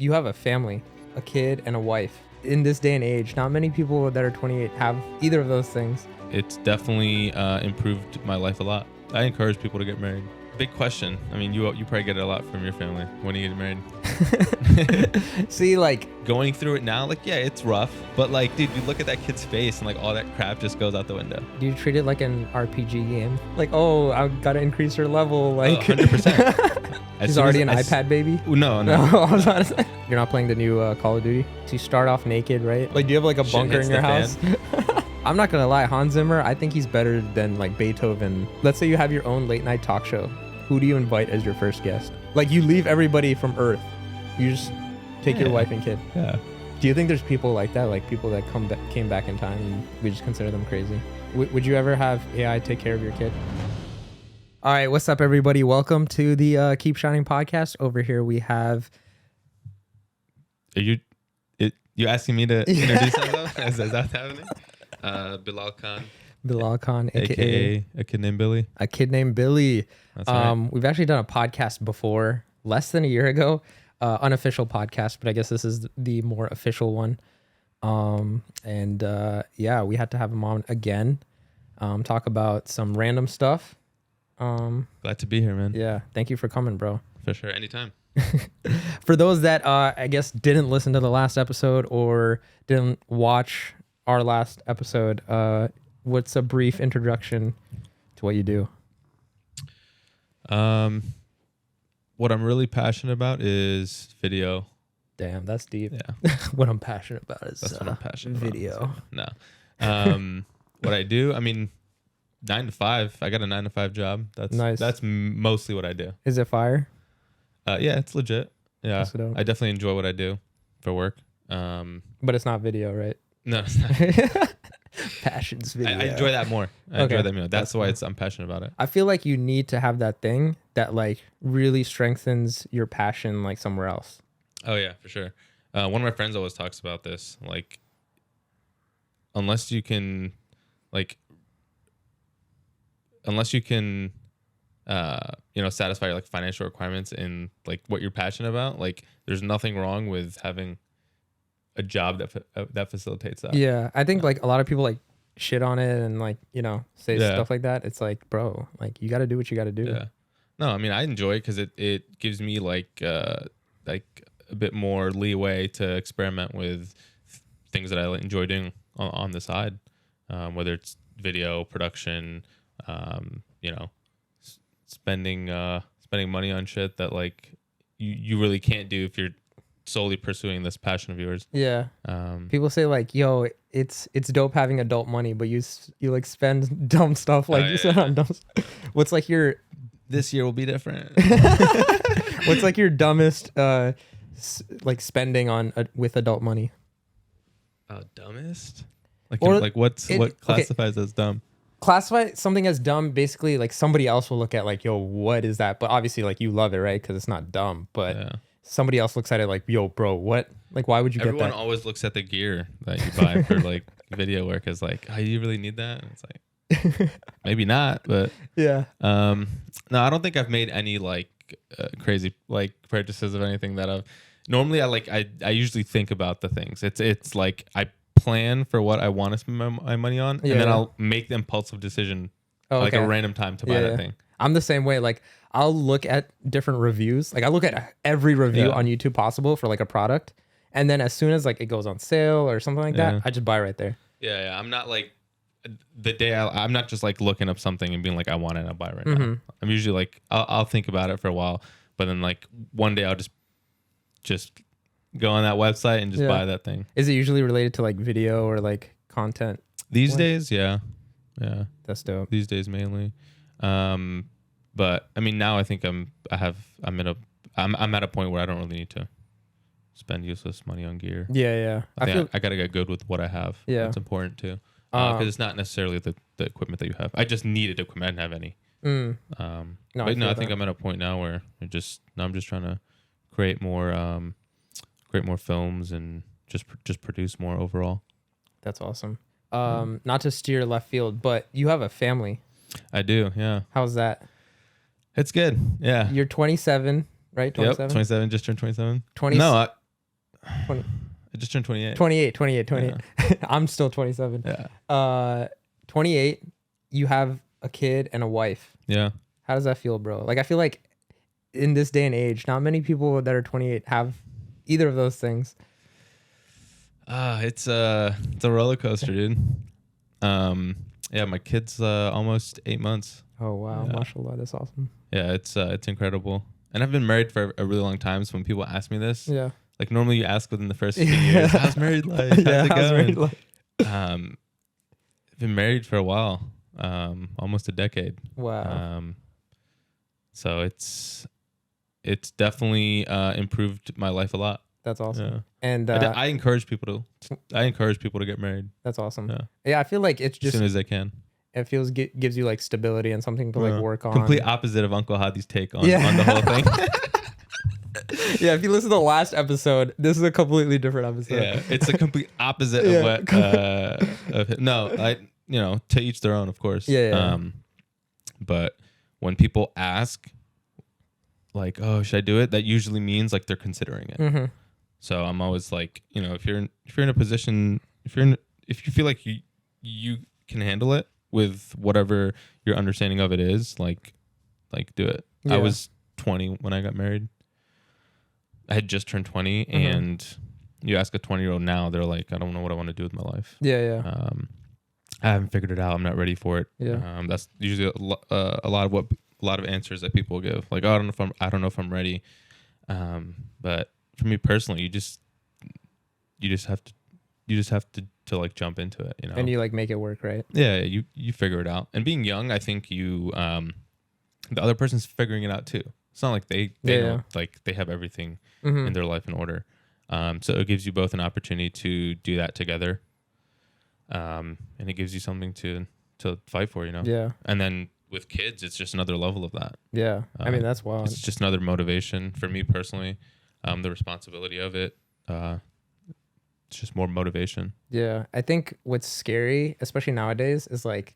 you have a family, a kid, and a wife. In this day and age, not many people that are 28 have either of those things. It's definitely improved my life a lot. I encourage people to get married. Big question. I mean, you probably get it a lot from your family. When are you getting married? See, like, going through it now, like, yeah, it's rough. But like, dude, you look at that kid's face and like all that crap just goes out the window. do you treat it like an RPG game? Like, oh, I gotta increase her level. Like, 100%. She's already an iPad baby? No. I was about to say. You're not playing the new Call of Duty? So you start off naked, right? Like, do you have like a bunker in your house? I'm not gonna lie, Hans Zimmer, I think he's better than like Beethoven. Let's say you have your own late night talk show. Who do you invite as your first guest? Like, you leave everybody from Earth. You just take your wife and kid. Yeah. Do you think there's people like that? Like people that came back in time and we just consider them crazy? Would you ever have AI take care of your kid? All right, what's up, everybody? Welcome to the Keep Shining podcast. Over here we have... Are you asking me to introduce myself? Is that happening? Bilal Khan. Bilal Khan, aka A Kid Named Billy. A Kid Named Billy. That's right. We've actually done a podcast before, less than a year ago. Unofficial podcast, but I guess this is the more official one. Yeah, we had to have him on again. Talk about some random stuff. Glad to be here, man. Yeah, thank you for coming, bro. For sure, anytime. For those that I guess didn't listen to the last episode or didn't watch our last episode, what's a brief introduction to what you do? What I'm really passionate about is video. Damn, that's deep. Yeah. What I'm passionate about is what I'm passionate video. About. No. What I do, I mean, 9 to 5. I got a 9 to 5 job. That's nice. That's mostly what I do. Is it fire? Yeah, it's legit. Yeah, I definitely enjoy what I do for work. But it's not video, right? No, it's not. Passion's video. I enjoy that more. I enjoy that more. That's why I'm passionate about it. I feel like you need to have that thing that like really strengthens your passion like somewhere else. Oh yeah, for sure. One of my friends always talks about this. Like, unless you can, satisfy your like financial requirements in like what you're passionate about, like there's nothing wrong with having a job that facilitates that. Yeah, I think like a lot of people like shit on it and like, say stuff like that. It's like, bro, like you got to do what you got to do. Yeah. No, I mean, I enjoy it because it gives me like a bit more leeway to experiment with things that I enjoy doing on the side, whether it's video production, spending money on shit that like you really can't do if you're solely pursuing this passion of yours. Yeah. People say like, yo, it's dope having adult money, but you like spend dumb stuff like you said on dumb stuff. What's like your... This year will be different. What's like your dumbest like spending on with adult money? Dumbest? What classifies as dumb? Classify something as dumb, basically like somebody else will look at like, yo, what is that? But obviously like you love it, right? Because it's not dumb, but somebody else looks at it like, yo, bro, what? Like, why would you get that? Everyone always looks at the gear that you buy for like video work as like, oh, you really need that? And it's like, maybe not, but yeah. No, I don't think I've made any like crazy like purchases of anything that I've. Normally, I usually think about the things. It's like I plan for what I want to spend my money on, and then I'll make the impulsive decision like a random time to buy that thing. I'm the same way. Like I'll look at different reviews. Like I look at every review on YouTube possible for like a product, and then as soon as like it goes on sale or something like that, I just buy right there. Yeah. I'm not like the day I'm not just like looking up something and being like I want it and I'll buy it right now. I'm usually like I'll think about it for a while, but then like one day I'll just go on that website and just buy that thing. Is it usually related to like video or like content? These days, yeah. That's dope. These days mainly. But I mean now I think I'm at a point where I don't really need to spend useless money on gear. Yeah. I gotta get good with what I have. Yeah. That's important too. Because it's not necessarily the equipment that you have. I just needed equipment. I didn't have any. I think I'm at a point now where I'm just trying to create more films and just produce more overall. That's awesome. Not to steer left field, but you have a family. I do, yeah. How's that? It's good, yeah. You're 27, right? 27? Yep, 27, just turned 27. 20? No, 20. I just turned 28. 28. Yeah. I'm still 27. Yeah. 28. You have a kid and a wife. Yeah. How does that feel, bro? Like, I feel like in this day and age, not many people that are 28 have either of those things. It's a roller coaster, dude. Yeah, my kid's almost 8 months. Oh wow, Yeah. mashallah, that's awesome. Yeah, it's incredible. And I've been married for a really long time. So when people ask me this, Yeah. like normally you ask within the first few years, how's married life? How's it how's going? married life? I've been married for a while, almost a decade. Wow. So it's definitely improved my life a lot. That's awesome. Yeah. And I encourage people to get married. That's awesome. Yeah. Yeah, I feel like it's just as soon as they can. It feels gives you like stability and something to like work on. Complete opposite of Uncle Hadi's take on the whole thing. Yeah, if you listen to the last episode, this is a completely different episode. Yeah, it's a complete opposite of what. To each their own, of course. Yeah. But when people ask, like, "Oh, should I do it?" that usually means like they're considering it. Mm-hmm. So I'm always like, if you're in a position, if you feel like you can handle it with whatever your understanding of it is, like do it. Yeah. I was 20 when I got married. I had just turned 20, and you ask a 20-year-old now, they're like, I don't know what I want to do with my life. Yeah. I haven't figured it out. I'm not ready for it. Yeah. That's usually a lot of answers that people give. Like, oh, I don't know if I'm ready. But for me personally, you just have to like jump into it, And you like make it work, right? Yeah, you figure it out. And being young, I think the other person's figuring it out too. It's not like they know, like they have everything in their life in order. So it gives you both an opportunity to do that together. And it gives you something to fight for, Yeah. And then with kids, it's just another level of that. Yeah. I mean, that's wild. It's just another motivation for me personally. The responsibility of it. It's just more motivation. Yeah. I think what's scary, especially nowadays, is like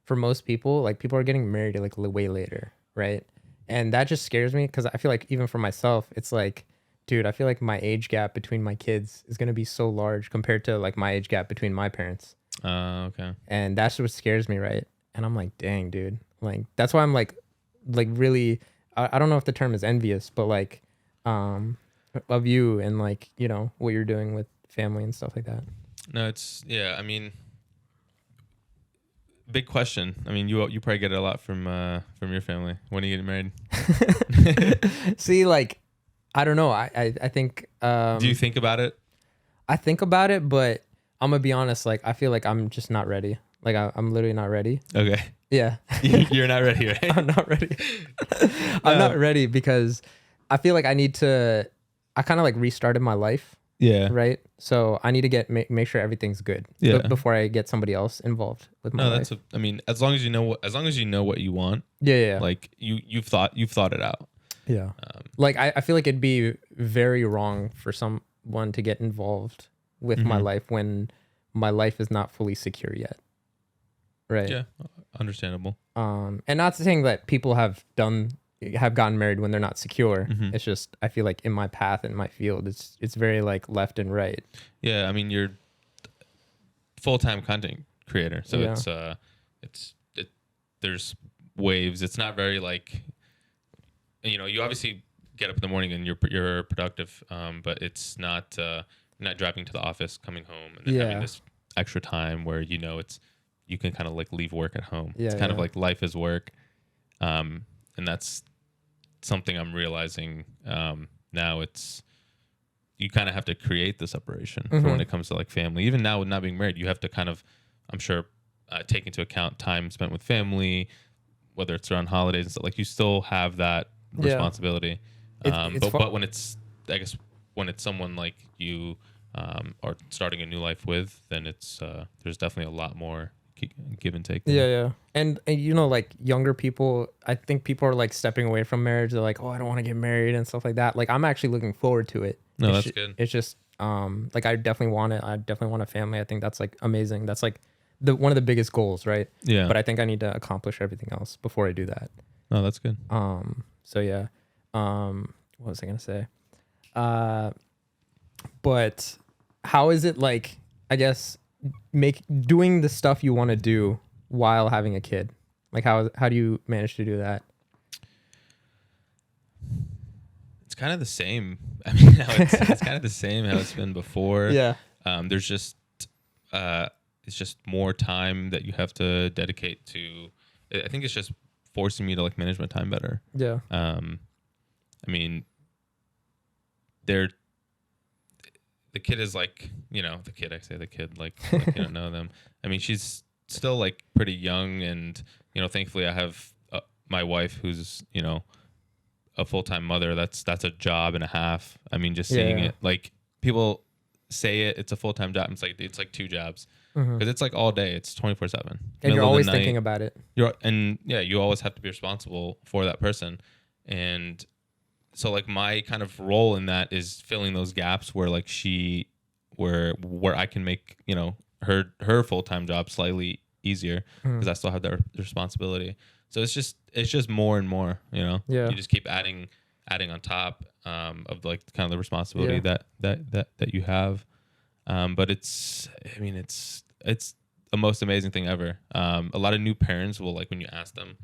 for most people, like people are getting married like way later, right? And that just scares me because I feel like even for myself, it's like, dude, I feel like my age gap between my kids is going to be so large compared to like my age gap between my parents. Okay. And that's what scares me, right? And I'm like, dang, dude. Like, that's why I'm like really, I don't know if the term is envious, but like, of you and like, what you're doing with family and stuff like that. No, I mean, big question. I mean, you probably get it a lot from your family. When are you getting married? See, like, I don't know. I think. Do you think about it? I think about it, but I'm gonna be honest. Like, I feel like I'm just not ready. Like, I'm literally not ready. Okay. Yeah. You're not ready, right? I'm not ready. I'm not ready because I feel like I need to. I kind of like restarted my life. Yeah. Right. So I need to make sure everything's good. Yeah. Before I get somebody else involved with my life. I mean, as long as you know what you want. Yeah. Like you've thought it out. Yeah. Like I feel like it'd be very wrong for someone to get involved with my life when my life is not fully secure yet. Right. Yeah. Understandable. And not saying that people have gotten married when they're not secure. It's just I feel like in my path in my field, it's very like left and right. Yeah, I mean you're full-time content creator, so there's waves. It's not very like you obviously get up in the morning and you're productive, but it's not not driving to the office, coming home, and then having this extra time where you can kind of like leave work at home. It's kind of like life is work, and that's something I'm realizing now. It's you kind of have to create the separation for when it comes to like family. Even now with not being married, you have to kind of, I'm sure, take into account time spent with family, whether it's around holidays and stuff. Like you still have that responsibility. But when it's, I guess, when it's someone like you are starting a new life with, then it's there's definitely a lot more give and take there. Yeah. And like younger people, I think people are like stepping away from marriage. They're like, oh, I don't want to get married and stuff like that. Like I'm actually looking forward to it. No, that's good. It's just like I definitely want it. I definitely want a family. I think that's like amazing. That's like one of the biggest goals, right? Yeah. But I think I need to accomplish everything else before I do that. No, that's good. So yeah. What was I gonna say? But how is it like, I guess, doing the stuff you want to do while having a kid? Like how do you manage to do that? It's kind of the same. I mean, it's kind of the same how it's been before. Yeah. There's just it's just more time that you have to dedicate to. I think it's just forcing me to like manage my time better. Yeah. I mean, the kid is like, the kid, I say the kid, like you don't know them. I mean, she's still like pretty young, and, thankfully I have my wife who's, a full-time mother. That's a job and a half. I mean, just seeing it, like people say it's a full-time job. It's like 2 jobs because it's like all day. It's 24/7. And you're always thinking about it. You always have to be responsible for that person. And so like my kind of role in that is filling those gaps where like where I can make, her full-time job slightly easier because I still have that responsibility. So it's just more and more, Yeah. You just keep adding on top of like kind of the responsibility that you have. But it's the most amazing thing ever. A lot of new parents will, like, when you ask them,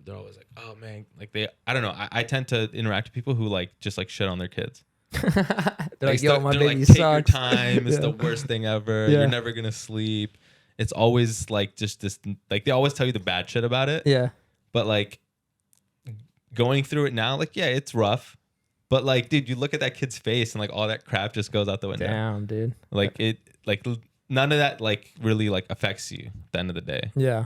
they're always like, oh man, like I don't know. I tend to interact with people who like just like shit on their kids. They're like, yo, my baby like, take sucks. your time. It's the worst thing ever. You're never going to sleep. It's always like just this, like they always tell you the bad shit about it. Yeah. But like going through it now, like, yeah, it's rough. But like, dude, you look at that kid's face and like all that crap just goes out the window. Damn, dude. Like none of that like really like affects you at the end of the day. Yeah.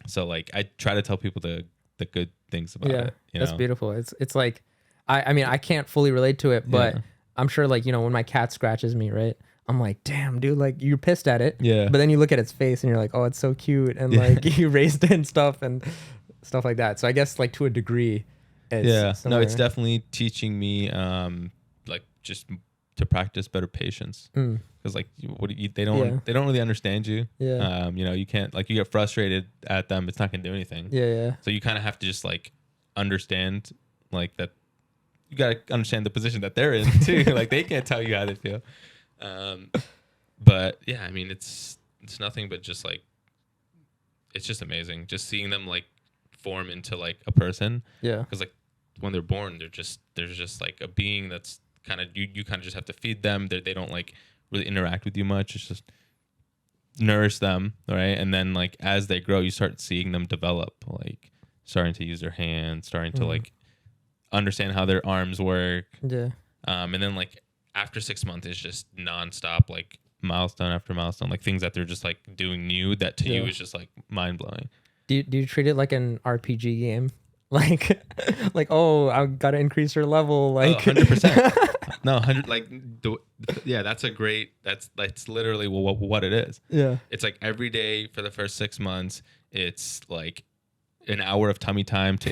So like I try to tell people the good things about it. That's beautiful. It's like, I mean, I can't fully relate to it, but I'm sure like, when my cat scratches me, right? I'm like, damn, dude, like you're pissed at it. Yeah. But then you look at its face and you're like, oh, it's so cute. And like you raised it and stuff like that. So I guess like to a degree. It's similar. No, it's definitely teaching me like just to practice better patience. Because like they don't really understand you. Yeah. You can't, like, you get frustrated at them, it's not gonna do anything. Yeah. So you kind of have to just like understand like that. You gotta understand the position that they're in too. Like they can't tell you how they feel. But yeah, I mean, it's nothing but just like, it's just amazing just seeing them like form into like a person. Yeah. Because like when they're born, there's just like a being that's kind of, you kind of just have to feed them. They don't like really interact with you much. It's just nourish them, right? And then like as they grow, you start seeing them develop, like starting to use their hands, starting to like understand how their arms work. Yeah. And then like after 6 months, it's just nonstop, like milestone after milestone, like things that they're just like doing new that to you is just like mind blowing. Do you treat it like an RPG game? Like, oh, I gotta increase her level. Like 100%. No, 100. Like, that's literally what it is. Yeah. It's like every day for the first 6 months, it's like an hour of tummy time to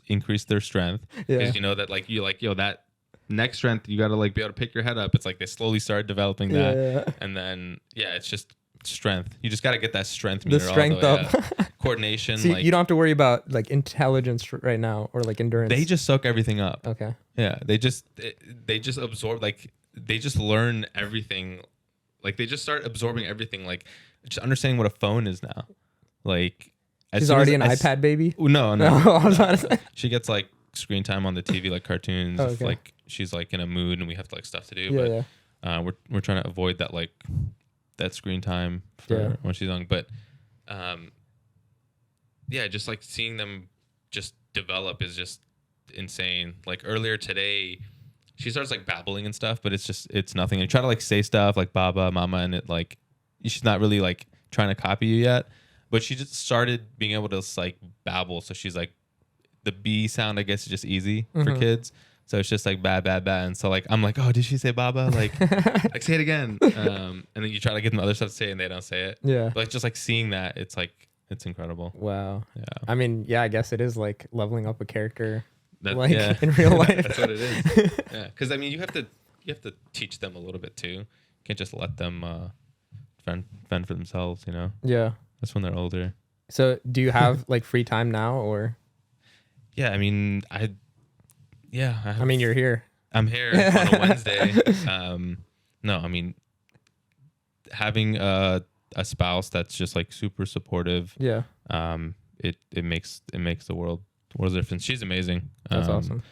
increase their strength. Because you know that like you like, yo, that next strength, you gotta like be able to pick your head up. It's like they slowly start developing that, and then it's just strength. You just gotta get that strength meter, the strength all the way up. up. Coordination. See, like, you don't have to worry about like intelligence right now or like endurance. They just soak everything up. Okay. Yeah, they just absorb, like they just learn everything. Like they just start absorbing everything. Like just understanding what a phone is now. Like she's already an iPad baby. No. I was honest. She gets like screen time on the TV, like cartoons. Okay. If like she's like in a mood and we have like stuff to do. Yeah, but we're trying to avoid that, like that screen time for when she's young. But just like seeing them just develop is just insane. Like earlier today, she starts like babbling and stuff, but it's nothing. And you try to like say stuff like baba, mama, and it like she's not really like trying to copy you yet. But she just started being able to like babble. So she's like, the B sound, I guess, is just easy for kids. So it's just like ba ba ba. And so like I'm like, oh, did she say baba? Like, like say it again. And then you try to get them other stuff to say and they don't say it. Yeah. But like just like seeing that, it's like it's incredible. Wow. Yeah. I mean, yeah, I guess it is like leveling up a character. That, in real life. That's what it is. Yeah. Because I mean, you have to teach them a little bit too. You can't just let them fend for themselves. You know. Yeah. That's when they're older. So do you have like free time now or? Yeah, I mean, I mean, you're here. I'm here on a Wednesday. No, I mean, having a spouse that's just like super supportive. Yeah. It makes the world's difference. She's amazing. That's awesome.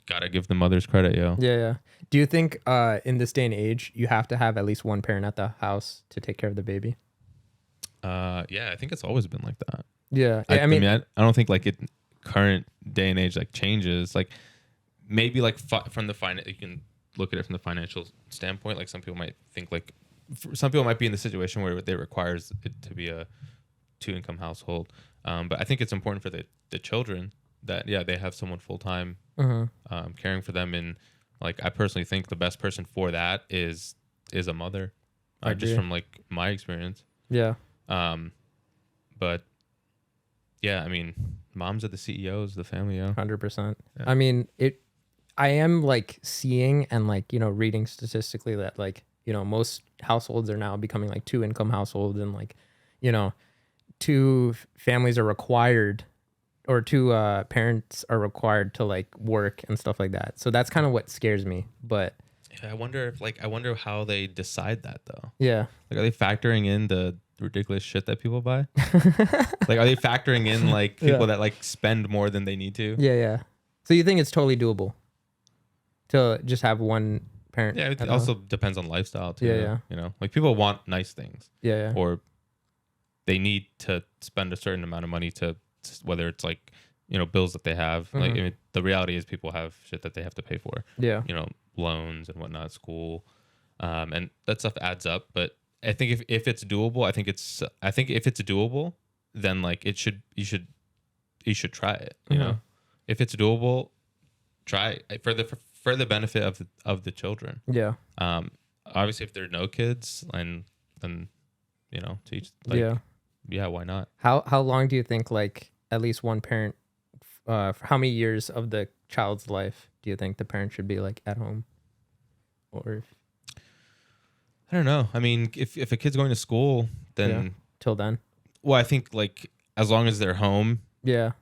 Gotta give the mothers credit, yo. Yeah, yeah. Do you think in this day and age you have to have at least one parent at the house to take care of the baby? Yeah, I think it's always been like that. Yeah. I mean, I don't think like it current day and age like changes. Like maybe like from the you can look at it from the financial standpoint. Like some people might think like some people might be in the situation where it requires it to be a 2-income household. But I think it's important for the children that they have someone full time caring for them. And like I personally think the best person for that is a mother. Just from like my experience. Yeah. But yeah, I mean, moms are the CEOs of the family, 100%. Yeah. I mean, I am like seeing and like, reading statistically that like, most households are now becoming like 2-income households, and like, 2 families are required, or 2 parents are required to like work and stuff like that. So that's kind of what scares me. But yeah, I wonder how they decide that though. Yeah. Like, are they factoring in the ridiculous shit that people buy? Like, are they factoring in like people that like spend more than they need to? Yeah, yeah. So you think it's totally doable to just have one parent? Yeah, it also depends on lifestyle too. Yeah, yeah. Like people want nice things. Yeah, yeah. Or they need to spend a certain amount of money to whether it's like bills that they have. Like I mean, the reality is people have shit that they have to pay for. Yeah. Loans and whatnot, school, and that stuff adds up. But I think if it's doable, I think if it's doable, then like you should try it. You know, if it's doable, try it for the benefit of the children. Yeah. Obviously, if there are no kids, and then teach. Like, yeah. Why not? How long do you think like at least one parent? For how many years of the child's life do you think the parent should be like at home? Or I don't know. I mean, if a kid's going to school, then till then. Well, I think like as long as they're home. Yeah.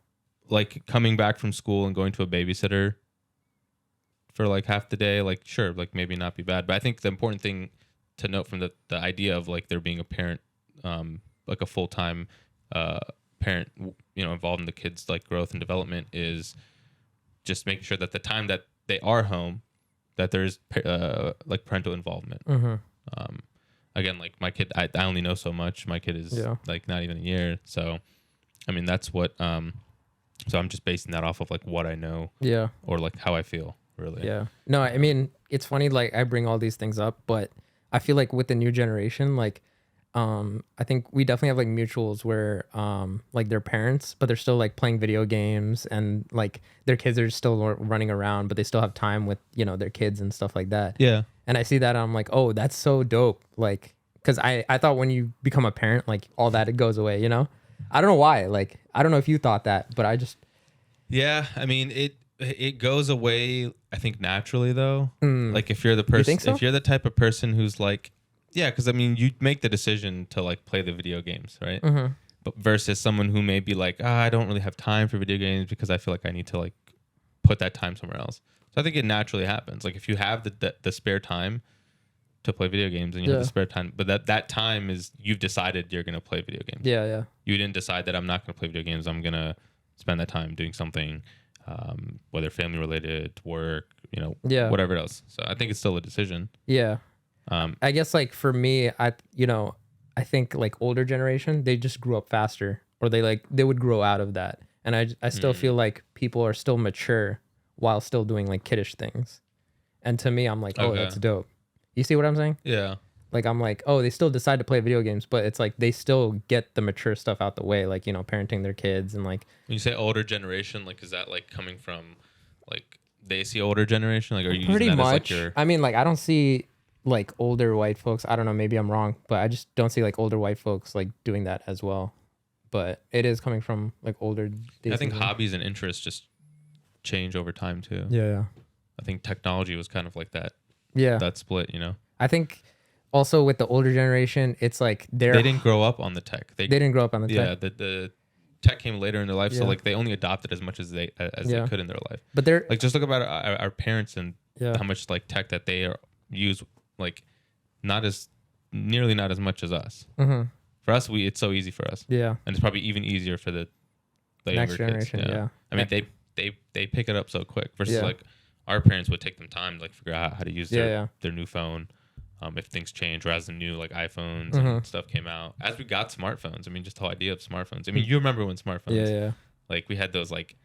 Like coming back from school and going to a babysitter for like half the day, like sure, like maybe not be bad. But I think the important thing to note from the idea of like there being a parent, like a full-time parent, involved in the kids' like growth and development, is just making sure that the time that they are home, that there's like parental involvement. Again, like my kid, I only know so much. My kid is like not even a year, so I mean that's what. So I'm just basing that off of like what I know, or like how I feel, really. Yeah. No, I mean it's funny. Like I bring all these things up, but I feel like with the new generation, like. I think we definitely have like mutuals where like they're parents, but they're still like playing video games, and like their kids are still running around, but they still have time with their kids and stuff like that. Yeah. And I see that, I'm like, oh, that's so dope. Like, because I thought when you become a parent, like all that it goes away. I don't know why. Like I don't know if you thought that, but I just. Yeah, I mean it goes away. I think naturally though. Like if you're the person, if you're the type of person who's like. Yeah, because I mean, you make the decision to like play the video games, right? But versus someone who may be like, I don't really have time for video games because I feel like I need to like put that time somewhere else. So I think it naturally happens. Like if you have the spare time to play video games, and you have the spare time, but that time is you've decided you're gonna play video games. Yeah, yeah. You didn't decide that I'm not gonna play video games. I'm gonna spend that time doing something, whether family related, work, whatever else. So I think it's still a decision. Yeah. I guess like for me, I think like older generation, they just grew up faster, or they would grow out of that. And I still feel like people are still mature while still doing like kiddish things. And to me, I'm like, oh, that's dope. You see what I'm saying? Yeah. Like, I'm like, oh, they still decide to play video games, but it's like they still get the mature stuff out the way, like, parenting their kids and like. When you say older generation, like, is that like coming from like they see older generation? Like, are you pretty using that much? As, like, your... I mean, like, I don't see like older white folks. I don't know, maybe I'm wrong, but I just don't see like older white folks like doing that as well. But it is coming from like older. I think hobbies and interests just change over time too. Yeah. I think technology was kind of like that. Yeah. That split, I think also with the older generation, it's like they didn't grow up on the tech. They didn't grow up on the tech. Yeah. tech came later in their life, so Yeah. like they only adopted as much as they could in their life. But they're Like just look about our parents and Yeah. how much like tech that they use, like nearly not as much as us. Mhm. For us, it's so easy for us. Yeah. And it's probably even easier for the Next younger generation. kids. Yeah. I mean, they pick it up so quick versus Yeah. like our parents would take them time to like figure out how to use Yeah. their new phone. If things change, or as the new like iPhones Mhm. and stuff came out, as we got smartphones. I mean, just the whole idea of smartphones. I mean, you remember when smartphones? Yeah. Like we had those like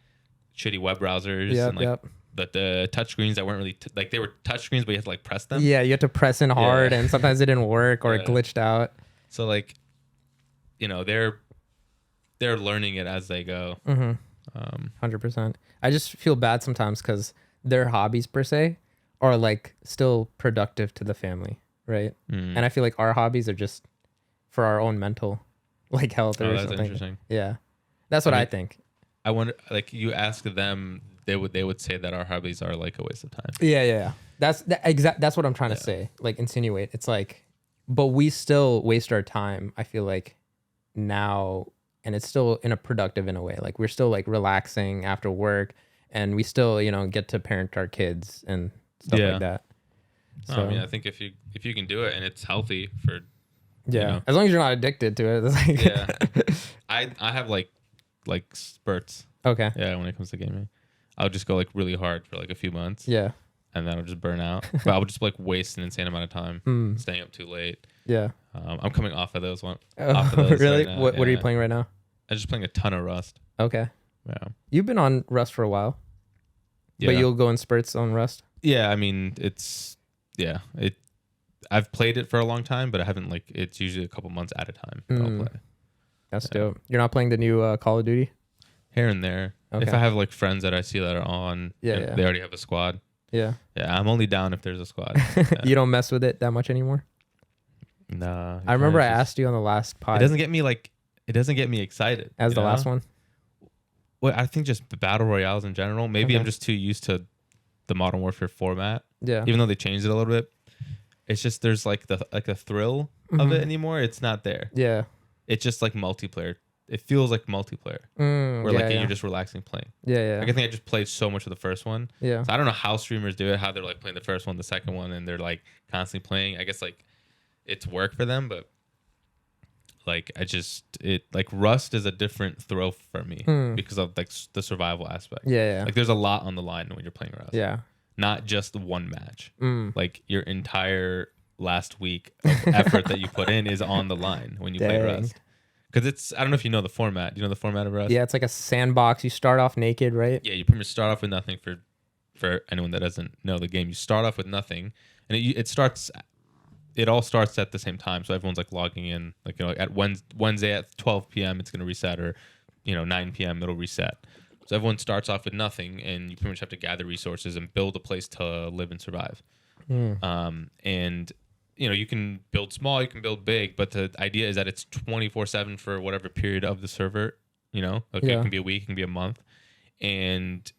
shitty web browsers Yep, and like yep. the touch screens that weren't really like they were touch screens, but you had to like press them. Yeah, you had to press in hard, and sometimes it didn't work or it Yeah. glitched out. So like, you know, they're learning it as they go. 100%. I just feel bad sometimes because their hobbies per se are like still productive to the family, right? And I feel like our hobbies are just for our own mental like health or Oh, that's something. interesting. Yeah, that's what I think. I wonder, like, you ask them, they would say that our hobbies are like a waste of time. Yeah. That's what I'm trying to say. Like insinuate. It's like, but we still waste our time. I feel like now, and it's still in a productive in a way. Like we're still like relaxing after work, and we still get to parent our kids and stuff like that. So, I mean, I think if you can do it and it's healthy for as long as you're not addicted to it. It's like I have like spurts. Okay. Yeah, when it comes to gaming, I'll just go like really hard for like a few months. Yeah. And then I'll just burn out. But I'll just like waste an insane amount of time staying up too late. Yeah. I'm coming off of those off Oh, of those really? right now. What are you playing right now? I'm just playing a ton of Rust. Okay. Yeah. You've been on Rust for a while, but you'll go in spurts on Rust. Yeah, I mean I've played it for a long time, but I haven't it's usually a couple months at a time that I'll play. That's dope. You're not playing the new Call of Duty? Here and there. Okay. If I have like friends that I see that are on, Yeah. they already have a squad. Yeah. Yeah, I'm only down if there's a squad. You don't mess with it that much anymore? Nah. I remember I asked you on the last pod. It doesn't get me excited. As the last one? Well, I think just the battle royales in general. Maybe I'm just too used to the Modern Warfare format. Yeah. Even though they changed it a little bit. It's just there's like a thrill of it anymore. It's not there. Yeah. It's just like multiplayer. It feels like multiplayer. Where you're just relaxing playing. Yeah. Like, I think I just played so much of the first one. Yeah. So I don't know how streamers do it, how they're like playing the first one, the second one, and they're like constantly playing. I guess like it's work for them, but like Rust is a different thrill for me because of like the survival aspect. Yeah. Like there's a lot on the line when you're playing Rust. Yeah. Not just one match. Like your entire last week of effort that you put in is on the line when you play Rust. Because I don't know if you know the format. Do you know the format of Rust? Yeah, it's like a sandbox. You start off naked, right? Yeah, you pretty much start off with nothing. For anyone that doesn't know the game, you start off with nothing, and it all starts at the same time. So everyone's like logging in, like at Wednesday at 12 p.m. it's gonna reset, or 9 p.m. it'll reset. So everyone starts off with nothing, and you pretty much have to gather resources and build a place to live and survive. And you can build small, you can build big, but the idea is that it's 24/7 for whatever period of the server. It can be a week, it can be a month, and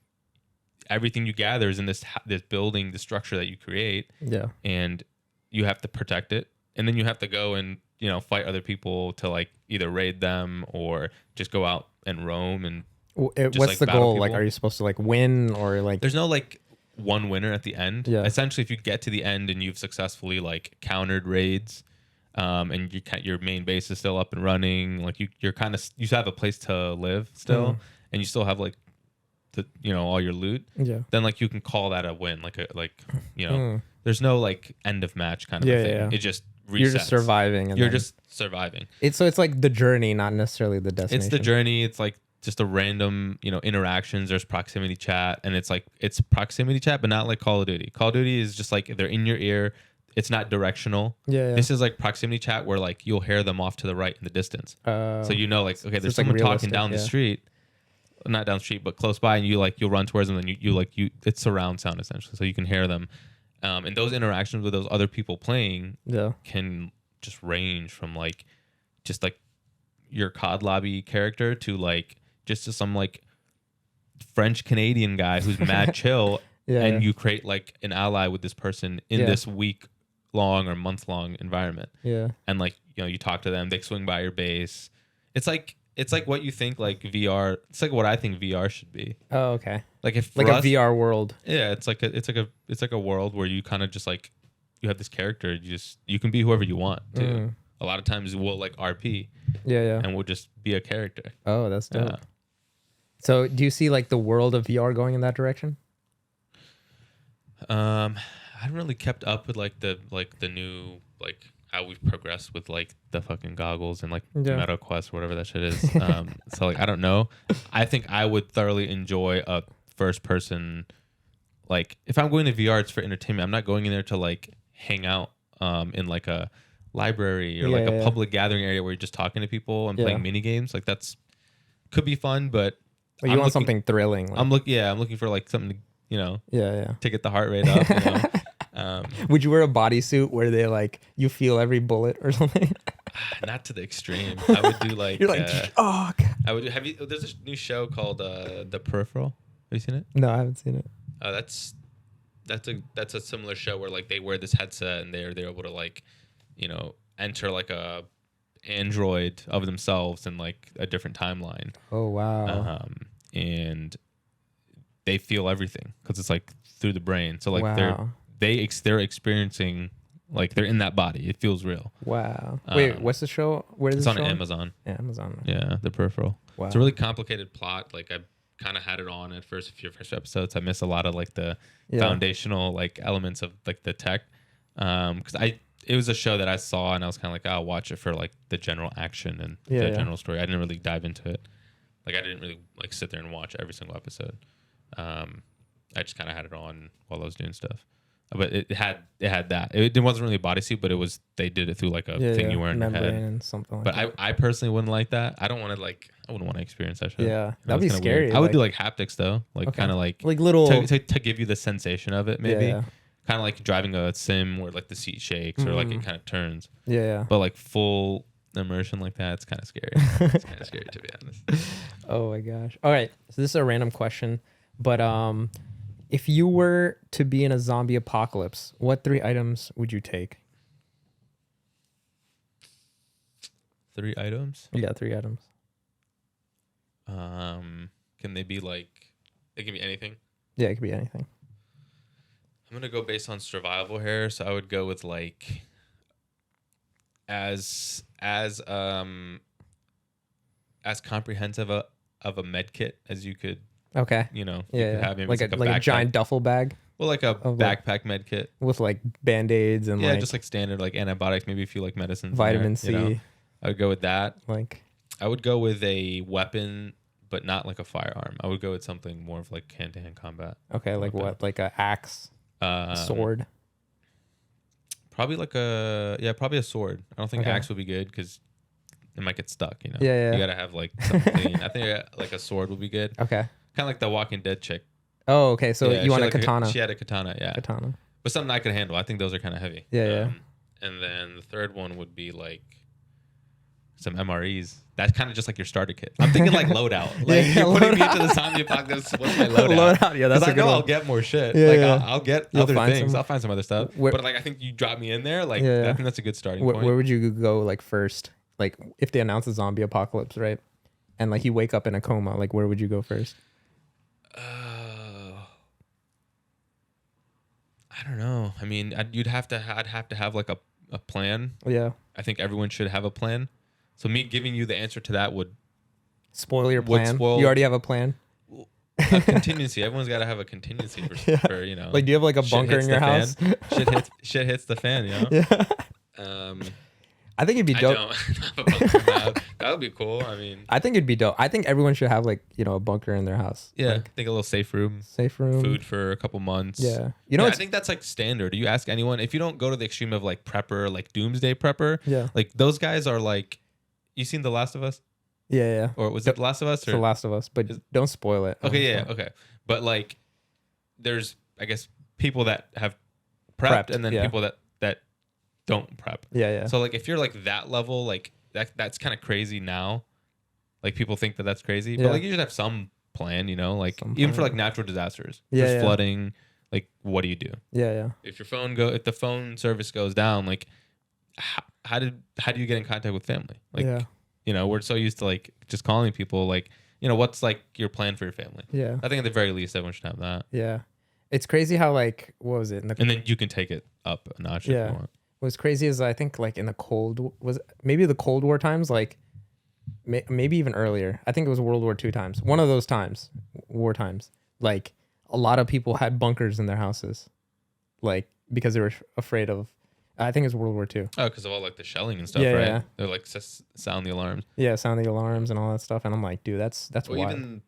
everything you gather is in this building, the structure that you create. Yeah. And you have to protect it, and then you have to go and fight other people to like either raid them or just go out and roam and. What's the goal? Like, are you supposed to like win or like? There's no like one winner at the end. Yeah. Essentially, if you get to the end and you've successfully like countered raids, and your main base is still up and running, like you still have a place to live still, and you still have like all your loot. Yeah. Then like you can call that a win. There's no like end of match kind of a thing. Yeah. It just resets. You're just surviving. You're just surviving. It's like the journey, not necessarily the destination. It's the journey. It's like just a random, interactions. There's proximity chat, and it's proximity chat, but not like Call of Duty. Call of Duty is just like they're in your ear. It's not directional. Yeah. This is like proximity chat where like you'll hear them off to the right in the distance. So like, okay, there's someone talking down the street, not down the street, but close by, and you'll run towards them, and it's surround sound essentially, so you can hear them. And those interactions with those other people playing can just range from like just like your COD lobby character to like just to some like French Canadian guy who's mad chill, and you create like an ally with this person in this week long or month long environment. Yeah. And like you talk to them, they swing by your base. It's like it's like what you think like VR. It's like what I think VR should be. Oh, okay. Like if Like for a us, VR world. Yeah, it's like a world where you kind of just like you have this character. You can be whoever you want too. A lot of times we'll like RP. Yeah. And we'll just be a character. Oh, that's dope. Yeah. So do you see like the world of VR going in that direction? I haven't really kept up with like the new like how we've progressed with like the fucking goggles and like Meta Quest, whatever that shit is. So like I don't know. I think I would thoroughly enjoy a first person. Like if I'm going to VR, it's for entertainment. I'm not going in there to like hang out in like a library or a public gathering area where you're just talking to people and playing mini games. Like that's could be fun, but you want something thrilling. Like. I'm looking for like something to, to get the heart rate up. Would you wear a bodysuit where they like you feel every bullet or something? Not to the extreme. I would do like you're like oh God. I would do. Have you? There's a new show called The Peripheral. Have you seen it? No, I haven't seen it. That's a similar show where like they wear this headset and they're able to like enter like a android of themselves in like a different timeline. Oh wow. And they feel everything because it's like through the brain. So like they're experiencing like they're in that body. It feels real. Wow. Wait, what's the show? Where is it's it? On Amazon. Yeah, Amazon. Yeah, The Peripheral. Wow. It's a really complicated plot. Like I kind of had it on at first. A few first episodes, I missed a lot of like the foundational like elements of like the tech. Because it was a show that I saw and I was kind of like, I'll watch it for like the general action and the general story. I didn't really dive into it. Like I didn't really like sit there and watch every single episode. I just kind of had it on while I was doing stuff. But it had that. It wasn't really a bodysuit, but they did it through like a thing you wear in your head. And something like but that. I personally wouldn't like that. I wouldn't want to experience that shit. Yeah, that'd be scary. Weird. I would do like haptics though, like kind of like little to give you the sensation of it, maybe. Yeah. Kind of like driving a sim where like the seat shakes or like it kind of turns. Yeah. But like full immersion like that, it's kind of scary. It's kind of scary to be honest. Oh my gosh. All right. So this is a random question, but if you were to be in a zombie apocalypse, what 3 items would you take? 3 items? Yeah, 3 items. Can they be like? It can be anything. Yeah, it could be anything. I'm gonna go based on survival here, so I would go with like as comprehensive of a med kit as you could. Okay. You could have maybe like a giant duffel bag. Well, like a backpack med kit with like band-aids and just like standard like antibiotics, maybe a few like medicines, vitamin C. I would go with that. Like I would go with a weapon, but not like a firearm. I would go with something more of like hand-to-hand combat. Okay, like what? Like a axe, sword. Probably like probably a sword. I don't think axe would be good because it might get stuck. Yeah. You gotta have like something clean. I think like a sword would be good. Okay. Kind of like the Walking Dead chick. Oh, okay. So you want a katana? She had a katana, yeah. Katana. But something I could handle. I think those are kind of heavy. Yeah. And then the third one would be like some MREs. That's kind of just like your starter kit. I'm thinking like loadout. Like you're putting me into the zombie apocalypse. What's my loadout? Yeah, that's a good one. I'll get more shit. I'll get other things. I'll find some other stuff. But like I think you drop me in there. Like I think that's a good starting point. Where would you go like first? Like if they announce a zombie apocalypse, right? And like you wake up in a coma, like where would you go first? I don't know. I mean, I'd have to have like a plan. Yeah. I think everyone should have a plan. So me giving you the answer to that would spoil your plan. You already have a plan. A contingency. Everyone's got to have a contingency for Like, do you have like a bunker in your house? Shit hits the fan. Yeah. I think it'd be dope. I don't have a bunker now. That would be cool. I mean, I think it'd be dope. I think everyone should have like a bunker in their house. Yeah, like, I think a little safe room, food for a couple months. Yeah, I think that's like standard. You ask anyone, if you don't go to the extreme of like prepper, like doomsday prepper. Yeah, like those guys are like, you seen The Last of Us? Yeah. Or was it The Last of Us? Or The Last of Us, but don't spoil it. Okay, okay. But like, there's I guess people that have prepped and then people that don't prep. Yeah. So like if you're like that level, like that's kind of crazy now. Like people think that that's crazy, but like you should have some plan, like even for like natural disasters. There's flooding. Like what do you do? Yeah. If the phone service goes down, like how do you get in contact with family? Like you know, we're so used to like just calling people like, you know, what's like your plan for your family? Yeah. I think at the very least everyone should have that. Yeah. It's crazy how like, what was it? And then you can take it up a notch if you want. What's crazy is I think like in the maybe the Cold War times, like maybe even earlier. I think it was World War II times. One of those times, war times. Like a lot of people had bunkers in their houses, like because they were afraid of. I think it was World War II. Oh, because of all like the shelling and stuff, right? Yeah. They're like sound the alarms. Yeah, sound the alarms and all that stuff. And I'm like, dude, that's well, wild. Even,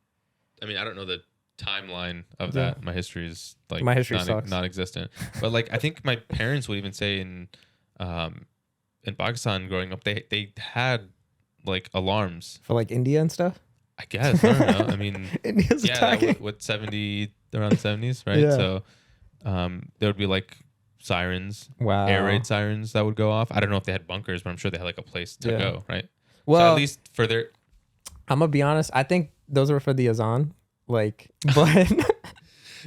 I mean, I don't know the timeline of that. My history is like sucks. non-existent. But like, I think my parents would even say in Pakistan growing up, they had like alarms for like India and stuff. I guess I don't know. I mean, India's attacking. What 70 around the 70s, right? Yeah. So there would be like sirens, air raid sirens that would go off. I don't know if they had bunkers, but I'm sure they had like a place to go, right? Well, so at least for their, I'm gonna be honest. I think those were for the azan, like, but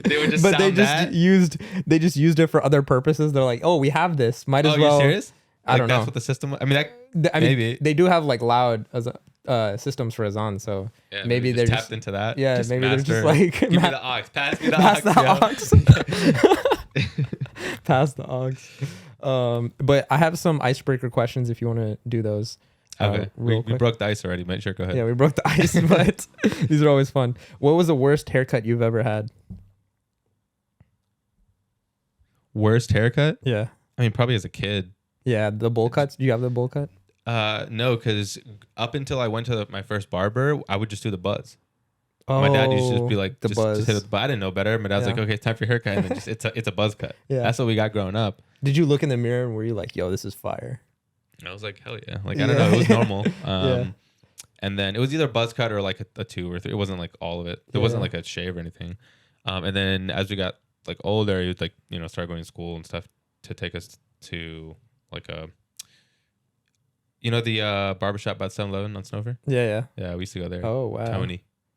they would just. But they just used it for other purposes. They're like, oh, we have this. Might as well. Are you serious? I don't know. That's what the system. I mean, maybe they do have like loud systems for azan, so maybe they're tapped into that. Yeah, maybe they're just like give me the aux. Pass me the aux. Pass the aux. But I have some icebreaker questions if you want to do those. Okay, we broke the ice already. Sure, go ahead. Yeah, we broke the ice, but these are always fun. What was the worst haircut you've ever had? Worst haircut? Yeah. I mean, probably as a kid. Yeah, the bowl cuts. Do you have the bowl cut? No, because up until I went to my first barber, I would just do the buzz. My dad used to just be like, just hit the buzz. I didn't know better. My dad's like, okay, it's time for your haircut, and then it's a buzz cut. Yeah, that's what we got growing up. Did you look in the mirror and were you like, yo, this is fire? And I was like, hell yeah! Like I don't know, it was normal. And then it was either buzz cut or like a 2 or 3. It wasn't like all of it. There wasn't like a shave or anything. And then as we got like older, he would like start going to school and stuff to take us to like a. You know the barbershop by 7-Eleven on Snowford? Yeah, we used to go there. Oh, wow.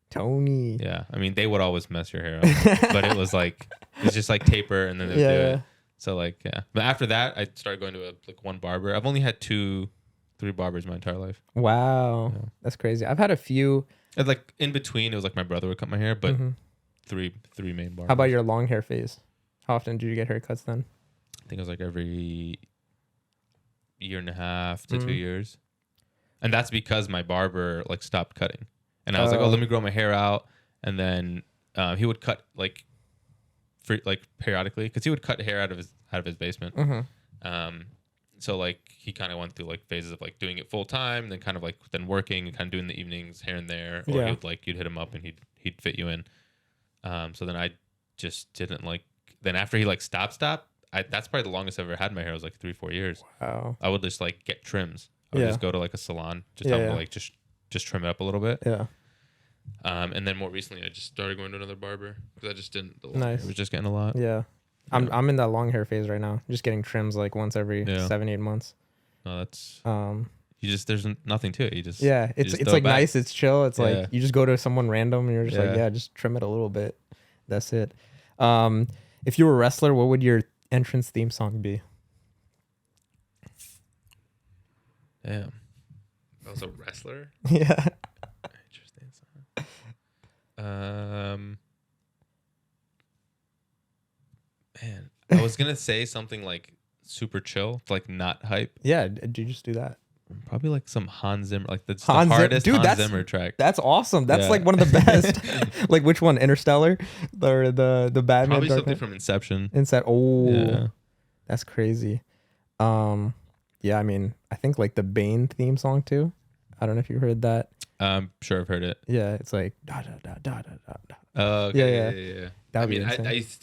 Tony. Yeah, I mean, they would always mess your hair up. But it was like, it's just like taper and then they would do it. So like, yeah. But after that, I started going to one barber. I've only had 2-3 barbers my entire life. Wow. Yeah. That's crazy. I've had a few. And like in between, it was like my brother would cut my hair, but three main barbers. How about your long hair phase? How often did you get haircuts then? I think it was like every 1.5 to 2 years. And that's because my barber like stopped cutting. And I was like, oh, let me grow my hair out. And then he would cut like periodically because he would cut hair out of his basement. So like he kind of went through like phases of like doing it full time, then kind of like then working and kind of doing the evenings here and there. Or you'd hit him up and he'd fit you in. So then I just didn't like. Then after he like stopped. That's probably the longest I've ever had my hair. It was like 3-4 years. Wow. I would just like get trims. I would just go to like a salon, just tell them to like just trim it up a little bit. Yeah. And then more recently, I just started going to another barber because I just didn't. Nice. It was just getting a lot. Yeah. I'm in that long hair phase right now. Just getting trims like once every 7-8 months. No, that's. You just there's nothing to it. You just. Yeah, it's like nice. It's chill. It's like you just go to someone random and you're just like just trim it a little bit. That's it. If you were a wrestler, what would your entrance theme song be? Damn. I was a wrestler? Yeah. Interesting song. Man, I was gonna say something like super chill, like not hype. Yeah, did you just do that? Probably like some Hans Zimmer, like the hardest Hans Zimmer track. That's awesome. That's like one of the best. Like which one? Interstellar, or the Batman? Probably something from Inception. Oh, yeah. That's crazy. Yeah, I mean, I think like the Bane theme song too. I don't know if you heard that. Sure, I've heard it. Yeah, it's like da da da da da da. Okay, yeah. I mean,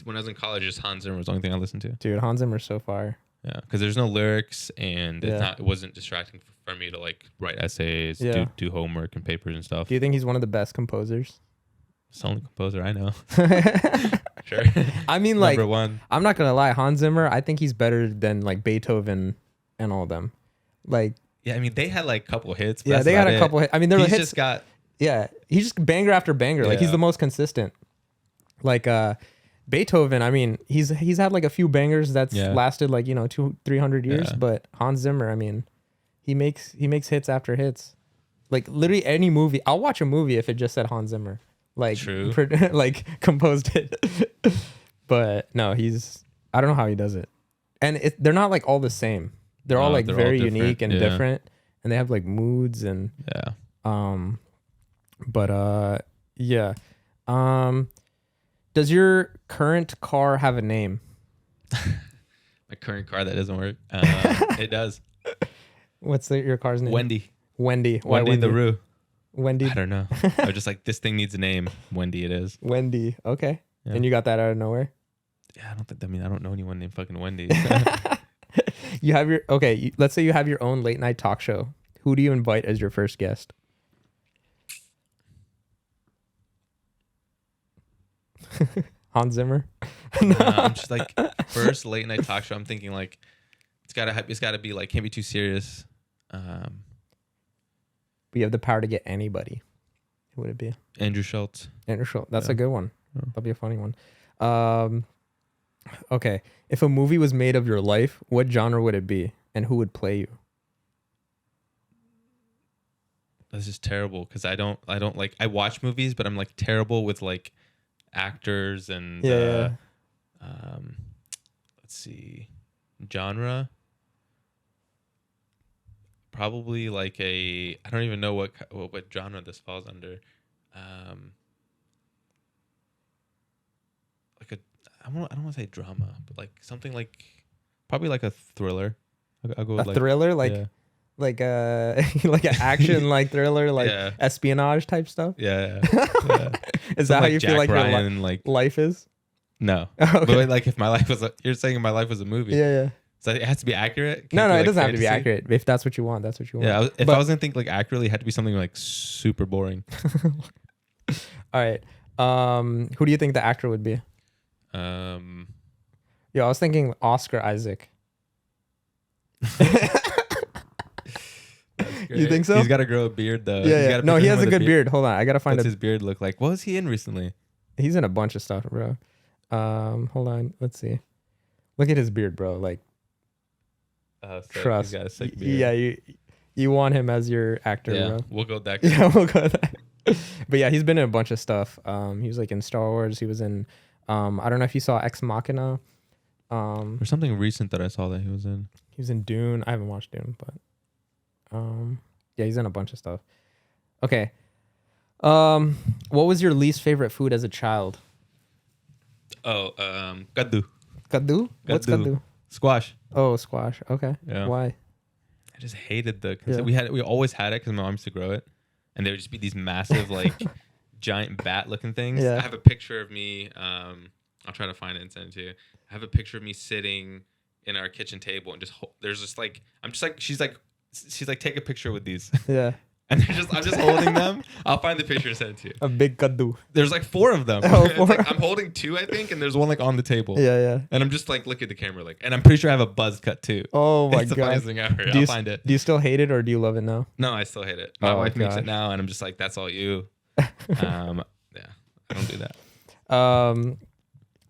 when I was in college, just Hans Zimmer was the only thing I listened to. Dude, Hans Zimmer's so fire. Yeah, because there's no lyrics and it wasn't distracting for me to like write essays, do homework and papers and stuff. Do you think he's one of the best composers? It's the only composer I know. Sure. I mean, like, number one. I'm not gonna lie, Hans Zimmer, I think he's better than like Beethoven and all of them. Like, yeah, I mean, they had like a couple hits. But they had a couple hits. I mean, there were hits. Just got. Yeah, he's just banger after banger. Like, he's the most consistent. Like, Beethoven, I mean, he's had like a few bangers that's lasted like 200-300 years. But Hans Zimmer, I mean, he makes hits after hits. Like literally any movie. I'll watch a movie if it just said Hans Zimmer. Like True. like composed it. But no, I don't know how he does it. And they're not like all the same. They're all like very unique and different, and they have like moods and But yeah. Does your current car have a name? My current car that doesn't work. It does. What's your car's name? Wendy. Wendy. Why Wendy the Roo. Wendy. I don't know. I was just like, this thing needs a name. Wendy it is. Wendy. Okay. Yeah. And you got that out of nowhere? Yeah, I don't know anyone named fucking Wendy. You have let's say you have your own late night talk show. Who do you invite as your first guest? Hans Zimmer? No, I'm just like, first late night talk show. I'm thinking like, it's gotta be like, can't be too serious. But you have the power to get anybody. Who would it be? Andrew Schultz. Andrew Schultz. That's a good one. Yeah. That'll be a funny one. Okay. If a movie was made of your life, what genre would it be, and who would play you? That's just terrible because I don't like, I watch movies, but I'm like terrible with like actors and let's see, genre. Probably like I don't even know what genre this falls under. Like I don't want to say drama, but like something like probably like a thriller. I'll go with a thriller, like yeah. like like an action like thriller, like espionage type stuff. Yeah. Is that how you feel like Ryan, your life is? No. Okay. But like if my life was you're saying my life was a movie. Yeah. So it has to be accurate? No, it doesn't have to be accurate. If that's what you want, that's what you want. Yeah, if I was going to think like accurately, it had to be something like super boring. All right. Who do you think the actor would be? Yeah, I was thinking Oscar Isaac. You think so? He's got to grow a beard though. Yeah. No, he has a good beard. Hold on. I got to find What's his beard look like? What was he in recently? He's in a bunch of stuff, bro. Hold on. Let's see. Look at his beard, bro. Like, trust. He's got a sick beard. Yeah, you want him as your actor, bro. We'll go with that. Yeah, we'll go with that. But yeah, he's been in a bunch of stuff. He was like in Star Wars. He was in, I don't know if you saw Ex Machina. There's something recent that I saw that he was in. He was in Dune. I haven't watched Dune, but yeah, he's in a bunch of stuff. Okay. What was your least favorite food as a child? Oh, kaddu. Kaddu? What's kaddu? Squash. Oh, squash. Okay. Yeah. Why? I just hated we always had it because my mom used to grow it, and there would just be these massive like giant bat looking things. Yeah. I have a picture of me. I'll try to find it and send it to you. I have a picture of me sitting in our kitchen table and there's just like she's like take a picture with these. Yeah. And I'm just holding them. I'll find the picture and send it to you. A big kaddu. There's like 4 of them. Oh, It's like, I'm holding 2, I think, and there's one like on the table. Yeah. And I'm just like looking at the camera like, and I'm pretty sure I have a buzz cut too. Oh my It's the god. funniest thing ever. I'll find it. Do you still hate it or do you love it now? No, I still hate it. My wife makes it now, and I'm just like, that's all you. Yeah, I don't do that.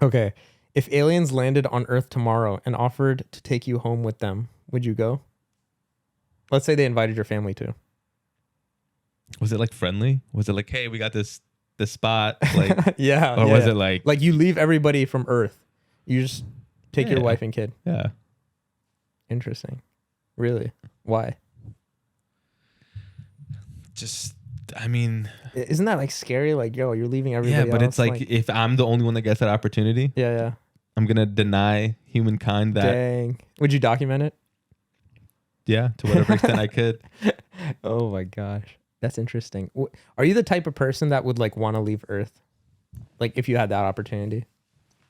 Okay. If aliens landed on Earth tomorrow and offered to take you home with them, would you go? Let's say they invited your family too. Was it like friendly? Was it like, hey, we got this spot? Like, yeah. Or was it like you leave everybody from Earth, you just take your wife and kid? Yeah. Interesting. Really? Why? Just, I mean, isn't that like scary? Like, yo, you're leaving everybody. Yeah, but else? it's like if I'm the only one that gets that opportunity, yeah, I'm gonna deny humankind that. Dang. Would you document it? Yeah, to whatever extent I could. Oh my gosh. That's interesting. Are you the type of person that would like want to leave Earth? Like if you had that opportunity?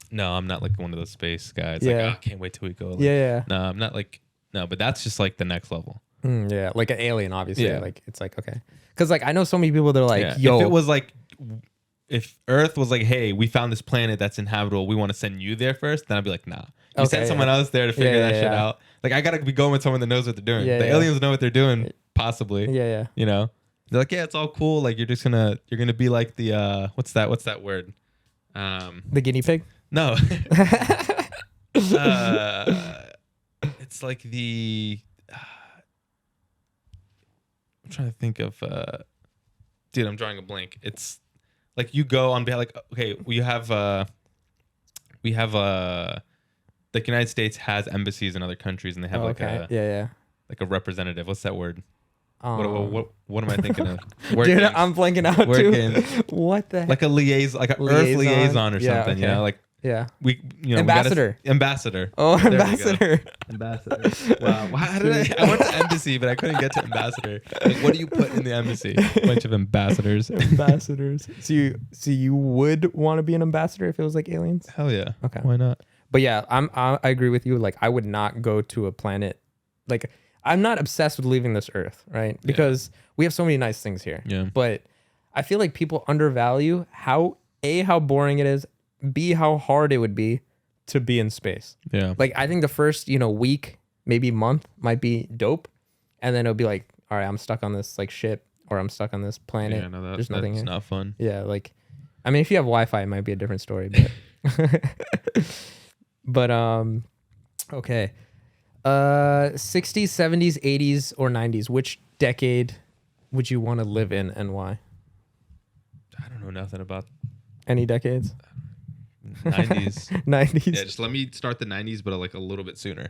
No, I'm not like one of those space guys. Yeah. Like, oh, I can't wait till we go. Like, yeah. No, I'm not like, no, but that's just like the next level. Yeah. Like an alien, obviously. Yeah. Like it's like, okay. Cause like I know so many people that are like, yo. If it was like, if Earth was like, hey, we found this planet that's inhabitable, we want to send you there first, then I'd be like, nah. You send someone else there to figure that shit out. Like I gotta be going with someone that knows what they're doing. The aliens know what they're doing, possibly. Yeah. You know? They're like, yeah, it's all cool. Like you're gonna be like the what's that word? The guinea pig? No. It's like the I'm trying to think of dude, I'm drawing a blank. It's like you go on behalf, like, okay, we have like United States has embassies in other countries, and they have like a representative. What's that word? What am I thinking of? Dude, I'm blanking out too. What the heck? Like a liaison, like an Earth liaison or something, you know? Like ambassador. Ambassador. Oh, ambassador. Ambassador. Wow. How did I went to embassy, but I couldn't get to ambassador. Like, what do you put in the embassy? A bunch of ambassadors. Ambassadors. So you would want to be an ambassador if it was like aliens? Hell yeah. Okay. Why not? But yeah, I agree with you. Like, I would not go to a planet. Like, I'm not obsessed with leaving this Earth, right? Because we have so many nice things here. Yeah. But I feel like people undervalue how boring it is, B, how hard it would be to be in space. Yeah. Like, I think the first, week, maybe month might be dope. And then it'll be like, all right, I'm stuck on this like ship, or I'm stuck on this planet. Yeah, no, there's nothing here. Not fun. Yeah. Like, I mean, if you have Wi-Fi, it might be a different story, but but okay. 60s, 70s, 80s, or 90s. Which decade would you want to live in, and why? I don't know nothing about any decades. 90s. 90s. Yeah, just let me start the 90s, but like a little bit sooner.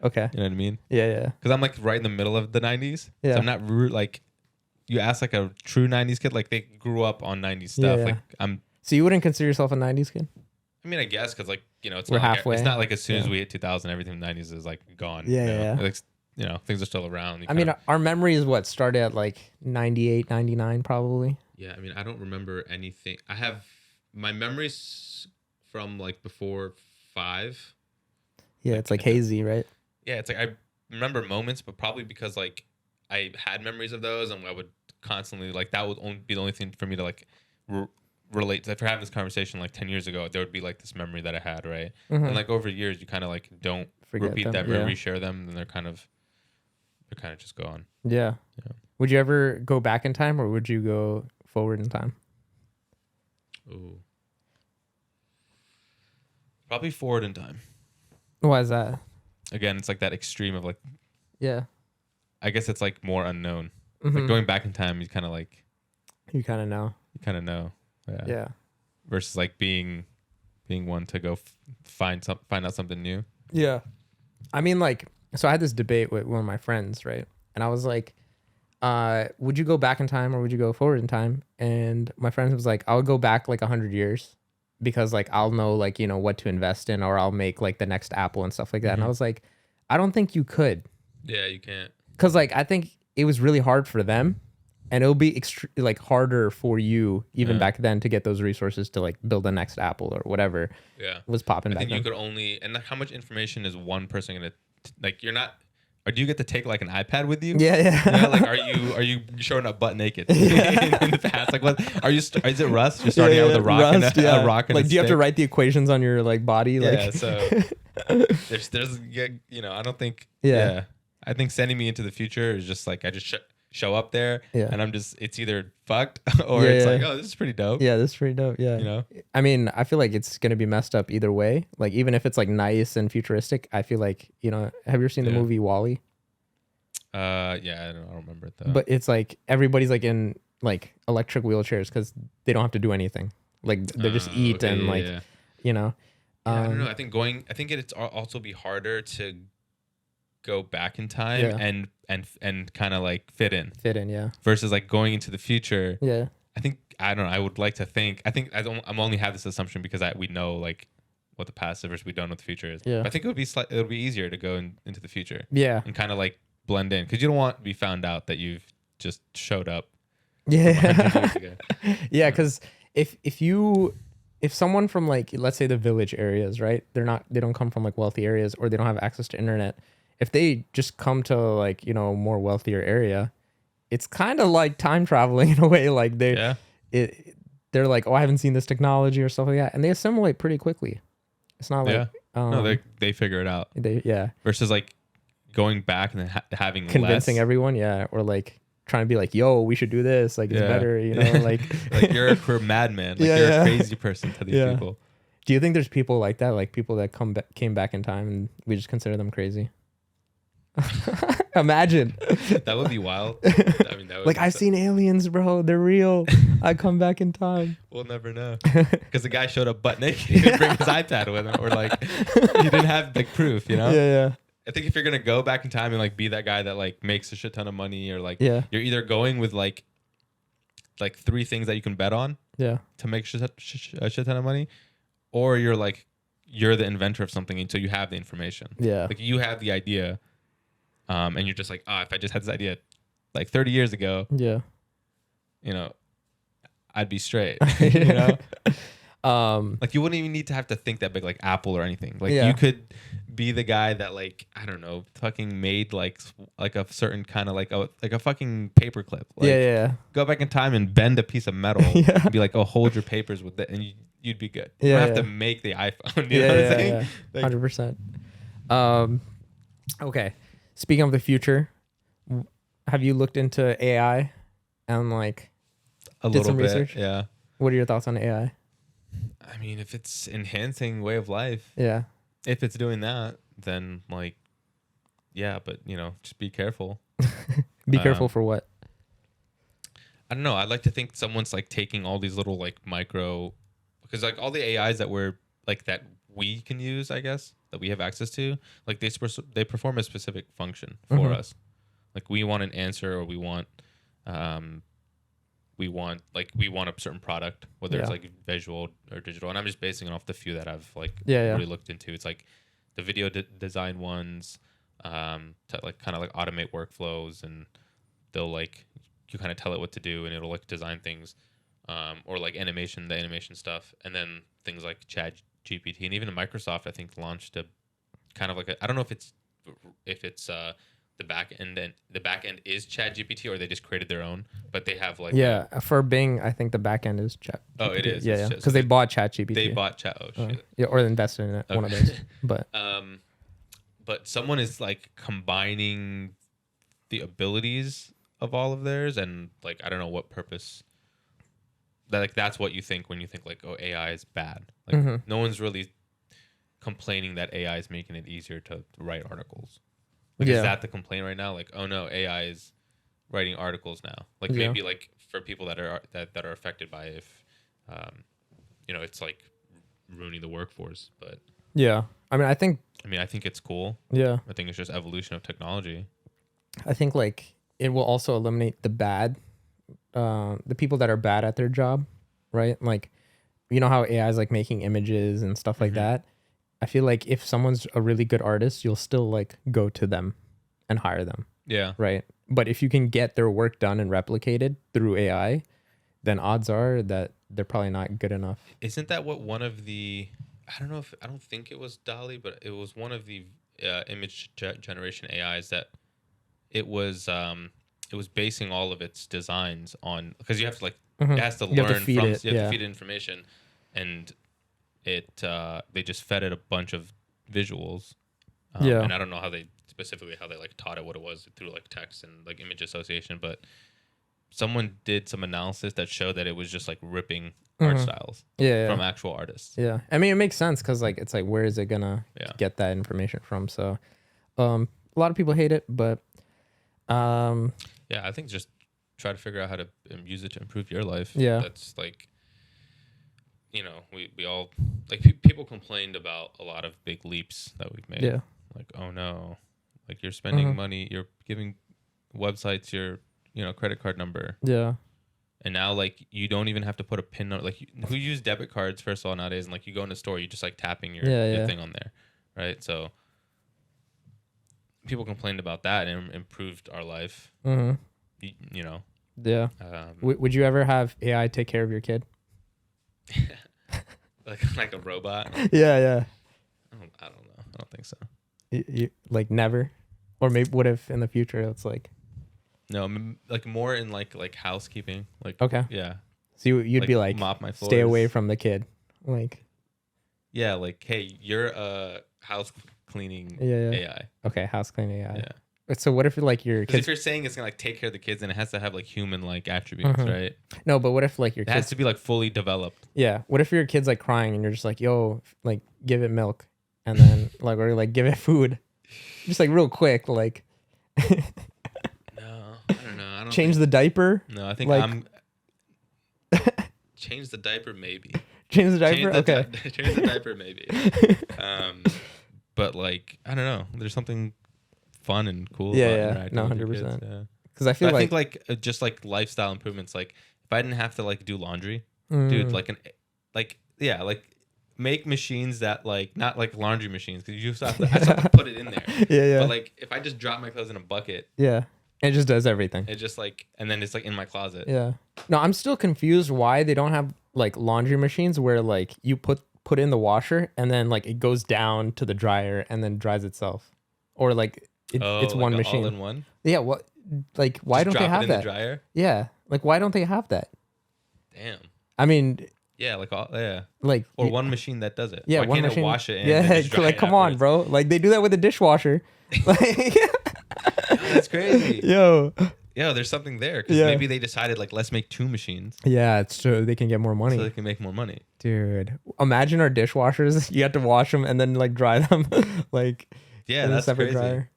Okay. You know what I mean? Yeah. Because I'm like right in the middle of the 90s. Yeah. So I'm not like, you ask like a true 90s kid, like they grew up on 90s stuff. Yeah. Like I'm. So you wouldn't consider yourself a 90s kid? I mean, I guess because like it's we're not halfway. It's not like as soon as we hit 2000, everything in the 90s is like gone. Yeah. Like, things are still around. I mean, our memory is what started at like 98, 99 probably. Yeah, I mean, I don't remember anything. I have my memories from like before 5. Yeah, it's like hazy, right? Yeah, it's like I remember moments, but probably because like I had memories of those, and I would constantly like that would be the only thing for me to like relate to. If we're having this conversation like 10 years ago, there would be like this memory that I had, right? Mm-hmm. And like over years, you kind of like don't repeat them or reshare them, and they're kind of just gone. Yeah. Would you ever go back in time, or would you go forward in time? Ooh. Probably forward in time. Why is that? Again, it's like that extreme of like. Yeah. I guess it's like more unknown. Mm-hmm. Like going back in time, you kind of like. You kind of know. Yeah. Versus like being one to go find out something new. Yeah. I mean, like, so I had this debate with one of my friends, right? And I was like, would you go back in time or would you go forward in time? And my friend was like, I'll go back like 100 years because like I'll know like, what to invest in, or I'll make like the next Apple and stuff like that. Mm-hmm. And I was like, I don't think you could. Yeah, you can't. Because like I think it was really hard for them. And it'll be like harder for you even back then to get those resources to like build the next Apple or whatever. Was popping back then. I think you could only, and how much information is one person gonna like? You're not. Or do you get to take like an iPad with you? Yeah. Like, are you showing up butt naked in the past? Like, what are you? Is it Rust? You're starting out with a rock and a rock and like, a do you have to write the equations on your like body? Yeah. So there's I don't think. Yeah. I think sending me into the future is just like I just show up there and it's either fucked or it's like, oh, this is pretty dope. Yeah, this is pretty dope. Yeah. I mean, I feel like it's going to be messed up either way. Like, even if it's like nice and futuristic, I feel like, have you ever seen the movie WALL-E? I don't remember it though. But it's like everybody's like in like electric wheelchairs because they don't have to do anything. Like they just eat and like, I don't know. I think it's also be harder to go back in time and kind of like fit in versus like going into the future. I think I don't know, I would like to think I'm only have this assumption because we know like what the past is versus we don't know what the future is. But I think it would be easier to go into the future and kind of like blend in because you don't want to be found out that you've just showed up 100 years ago. Because if someone from like, let's say the village areas, right, they don't come from like wealthy areas, or they don't have access to internet. If they just come to like, more wealthier area, it's kind of like time traveling in a way. Like they're like, oh, I haven't seen this technology or stuff like that. And they assimilate pretty quickly. It's not like, no, they figure it out. Versus like going back and then having convincing less. Everyone. Or like trying to be like, yo, we should do this. Like it's better, like, like you're a madman. Like you're a crazy person to these people. Do you think there's people like that? Like people that came back in time and we just consider them crazy? Imagine. That would be wild. I mean, that would Like, be I've seen aliens, bro. They're real. I come back in time. We'll never know. Because the guy showed up butt naked. He didn't bring his iPad with him. Or like, he didn't have like proof, you know? Yeah. I think if you're going to go back in time and like be that guy that like makes a shit ton of money, or like, Yeah. you're either going with like 3 things that you can bet on to make a shit ton of money, or you're the inventor of something until you have the information. Yeah. Like you have the idea, and you're just like, if I just had this idea like 30 years ago, Yeah. you know, I'd be straight. You know? Like you wouldn't even need to have to think that big, like Apple or anything. Like you could be the guy that like, I don't know, fucking made like a certain kind of like a fucking paperclip. Like, go back in time and bend a piece of metal and be like, oh, hold your papers with it, and you'd be good. You don't have to make the iPhone. You know what I'm saying? Yeah. 100%. Okay. Speaking of the future, have you looked into AI and like did some research? Yeah. What are your thoughts on AI? I mean, if it's enhancing way of life, if it's doing that, then like, yeah, but you know, just be careful. Be careful for what? I don't know. I'd like to think someone's like taking all these little like micro, because like all the AIs that we're like that we can use, I guess, that we have access to, like they perform a specific function for us. Like we want an answer, or we want a certain product, whether it's like visual or digital. And I'm just basing it off the few that I've like really looked into. It's like the video design ones, to like kind of like automate workflows, and they'll like, you kind of tell it what to do and it'll like design things, or like the animation stuff. And then things like Chat GPT, and even Microsoft, I think, launched a kind of like I don't know if it's the back end, and the back end is Chat GPT, or they just created their own, but they have like for Bing, I think the back end is Chat. Oh, it is. Yeah, because they bought Chat GPT. They bought Chat. Oh shit. Or invested in it. Okay. One of those. But someone is like combining the abilities of all of theirs, and like I don't know what purpose. That like that's what you think when you think like, oh, AI is bad. Like no one's really complaining that AI is making it easier to write articles. Like, is that the complaint right now? Like, oh no, AI is writing articles now. Like maybe like for people that are affected by it, if you know, it's like ruining the workforce. But I mean, I think it's cool. Yeah. I think it's just evolution of technology. I think like it will also eliminate the bad, the people that are bad at their job, right? Like, you know how AI is like making images and stuff like that. I feel like if someone's a really good artist, you'll still like go to them and hire them. Yeah. Right. But if you can get their work done and replicated through AI, then odds are that they're probably not good enough. Isn't that what one of the, I don't think it was DALL-E, but it was one of the image generation AIs that it was basing all of its designs on, because you have to like, it has to learn from, you have to feed it information, and they just fed it a bunch of visuals, and I don't know how they like taught it what it was through like text and like image association, but someone did some analysis that showed that it was just like ripping art styles from actual artists. I mean, it makes sense because like it's like, where is it gonna get that information from? So a lot of people hate it, but I think just try to figure out how to use it to improve your life. That's like, you know, we all like people complained about a lot of big leaps that we've made. Like, oh no, like you're spending money, you're giving websites your, you know, credit card number. And now like you don't even have to put a PIN number. Like who use debit cards first of all nowadays? And like you go in a store, you just like tapping your thing on there, right? So people complained about that and improved our life. You know. Would you ever have AI take care of your kid? like a robot? I don't know. I don't think so. You like never, or maybe what if in the future it's like, no, like more in like housekeeping, like so you'd like be like, mop my floors, stay away from the kid, like like, hey, you're a house cleaning AI. Okay, house cleaning AI. So what if like your kids, if you're saying it's gonna like take care of the kids, and it has to have like human like attributes, right? No, but what if like your kid has to be like fully developed? What if your kid's like crying and you're just like, yo, like give it milk, and then like, or like give it food, Just like real quick, like No, I don't know. I don't change the diaper. No, I think like- I'm. Change the diaper, maybe. Change the diaper. Okay. Change the diaper, maybe. But like, I don't know. There's something fun and cool. Yeah, about yeah. interacting No, with your 100%. kids, yeah. Because I feel But I like, think like just like lifestyle improvements. Like if I didn't have to like do laundry, dude, like make machines that like not like laundry machines because you just have to, I just have to put it in there. yeah. But like if I just drop my clothes in a bucket, Yeah. It just does everything. it just like and then it's like in my closet. Yeah. No, I'm still confused why they don't have like laundry machines where like you put in the washer and then like it goes down to the dryer and then dries itself, or like it's one machine. All in one. Yeah. What? Like why Just don't they drop have it in that? the dryer. Yeah. Like why don't they have that? Damn. I mean, Yeah, like all yeah. like Or one machine that does it. yeah, Why one can't machine. it wash it? And Yeah. then just dry Like it come on, afterwards? bro. Like they do that with a dishwasher. Like That's crazy. yo. Yeah, there's something there because Yeah. maybe they decided like let's make 2 machines Yeah, it's true. They can get more money. so they can make more money. Dude, imagine our dishwashers. You have to wash them and then like dry them, like Yeah, in a that's separate crazy. dryer.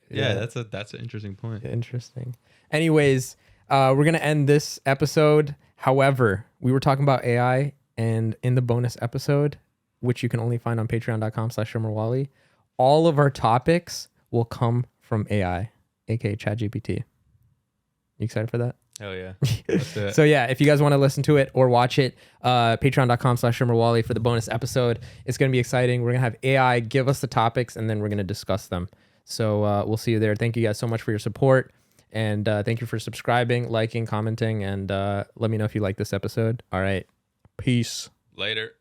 Yeah, that's an interesting point. Interesting. Anyways, we're gonna end this episode. However, we were talking about AI, and in the bonus episode, which you can only find on patreon.com/ShimmerWally, all of our topics will come from AI, aka ChatGPT. You excited for that? Hell yeah. Let's do it. So yeah, if you guys want to listen to it or watch it, patreon.com/ShimmerWally for the bonus episode. It's going to be exciting. We're going to have AI give us the topics and then we're going to discuss them. So we'll see you there. Thank you guys so much for your support. And thank you for subscribing, liking, commenting, and let me know if you like this episode. All right. Peace. Later.